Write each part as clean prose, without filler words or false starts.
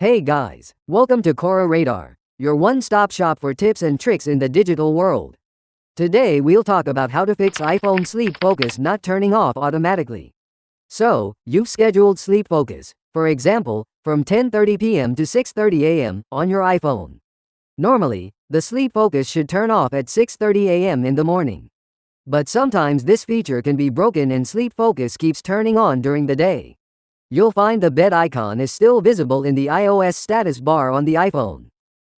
Hey guys, welcome to Cora Radar, your one-stop shop for tips and tricks in the digital world. Today we'll talk about how to fix iPhone sleep focus not turning off automatically. So, you've scheduled sleep focus, for example, from 10:30 p.m. to 6:30 a.m. on your iPhone. Normally, the sleep focus should turn off at 6:30 a.m. in the morning. But sometimes this feature can be broken and sleep focus keeps turning on during the day. You'll find the bed icon is still visible in the iOS status bar on the iPhone.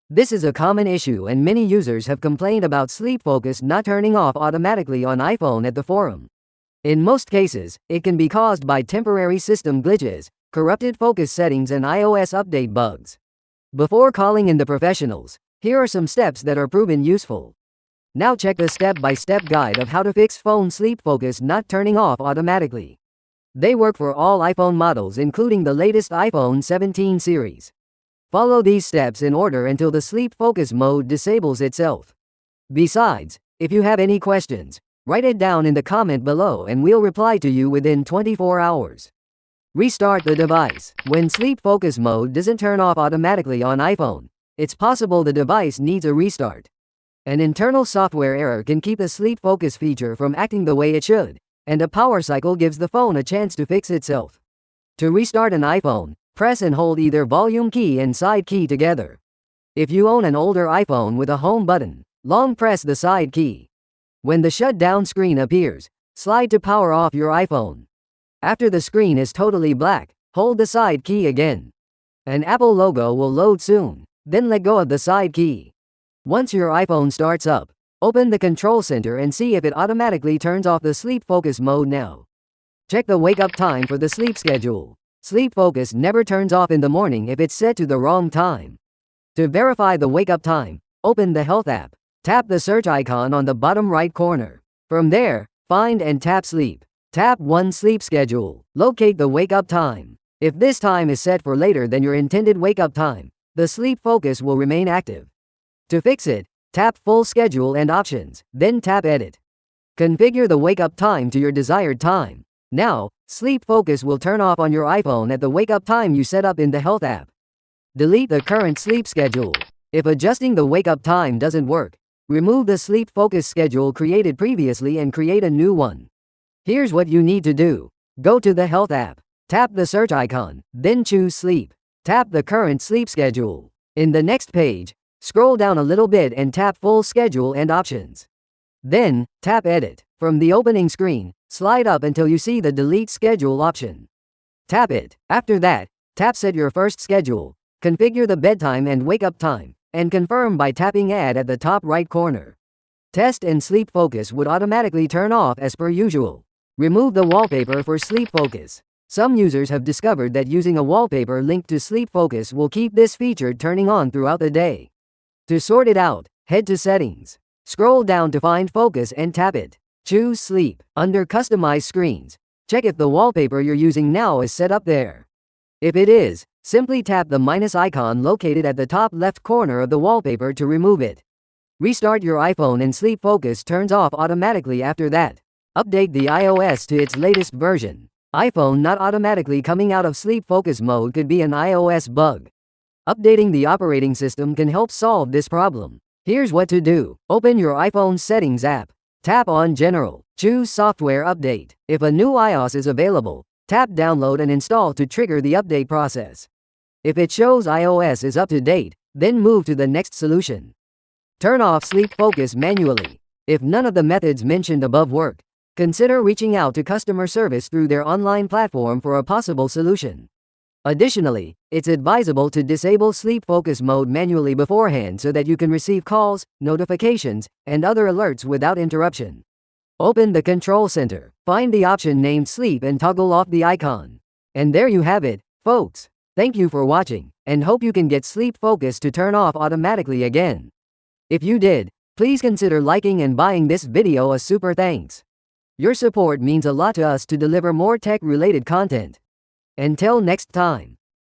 This is a common issue and many users have complained about sleep focus not turning off automatically on iPhone at the forum. In most cases, it can be caused by temporary system glitches, corrupted focus settings and iOS update bugs. Before calling in the professionals, here are some steps that are proven useful. Now check the step-by-step guide of how to fix phone sleep focus not turning off automatically. They work for all iPhone models including the latest iPhone 17 series. Follow these steps in order until the sleep focus mode disables itself. Besides, if you have any questions, write it down in the comment below and we'll reply to you within 24 hours. Restart the device. When sleep focus mode doesn't turn off automatically on iPhone, it's possible the device needs a restart. An internal software error can keep the sleep focus feature from acting the way it should, and a power cycle gives the phone a chance to fix itself. To restart an iPhone, press and hold either volume key and side key together. If you own an older iPhone with a home button, long press the side key. When the shutdown screen appears, slide to power off your iPhone. After the screen is totally black, hold the side key again. An Apple logo will load soon, then let go of the side key. Once your iPhone starts up, open the control center and see if it automatically turns off the sleep focus mode now. Check the wake-up time for the sleep schedule. Sleep focus never turns off in the morning if it's set to the wrong time. To verify the wake-up time, open the Health app. Tap the search icon on the bottom right corner. From there, find and tap Sleep. Tap 1 Sleep Schedule. Locate the wake-up time. If this time is set for later than your intended wake-up time, the sleep focus will remain active. To fix it, tap Full Schedule and Options, then tap Edit. Configure the wake-up time to your desired time. Now, sleep focus will turn off on your iPhone at the wake-up time you set up in the Health app. Delete the current sleep schedule. If adjusting the wake-up time doesn't work, remove the sleep focus schedule created previously and create a new one. Here's what you need to do. Go to the Health app. Tap the search icon, then choose Sleep. Tap the current sleep schedule. In the next page, scroll down a little bit and tap Full Schedule and Options. Then, tap Edit. From the opening screen, slide up until you see the Delete Schedule option. Tap it. After that, tap Set Your First Schedule. Configure the bedtime and wake-up time, and confirm by tapping Add at the top right corner. Test and sleep focus would automatically turn off as per usual. Remove the wallpaper for sleep focus. Some users have discovered that using a wallpaper linked to sleep focus will keep this feature turning on throughout the day. To sort it out, head to Settings. Scroll down to find Focus and tap it. Choose Sleep. Under Customize Screens, check if the wallpaper you're using now is set up there. If it is, simply tap the minus icon located at the top left corner of the wallpaper to remove it. Restart your iPhone and sleep focus turns off automatically after that. Update the iOS to its latest version. iPhone not automatically coming out of sleep focus mode could be an iOS bug. Updating the operating system can help solve this problem. Here's what to do. Open your iPhone Settings app. Tap on General. Choose Software Update. If a new iOS is available, tap Download and Install to trigger the update process. If it shows iOS is up to date, then move to the next solution. Turn off sleep focus manually. If none of the methods mentioned above work, consider reaching out to customer service through their online platform for a possible solution. Additionally, it's advisable to disable sleep focus mode manually beforehand so that you can receive calls, notifications, and other alerts without interruption. Open the Control Center, find the option named Sleep and toggle off the icon. And there you have it, folks. Thank you for watching, and hope you can get sleep focus to turn off automatically again. If you did, please consider liking and buying this video a super thanks. Your support means a lot to us to deliver more tech-related content. Until next time.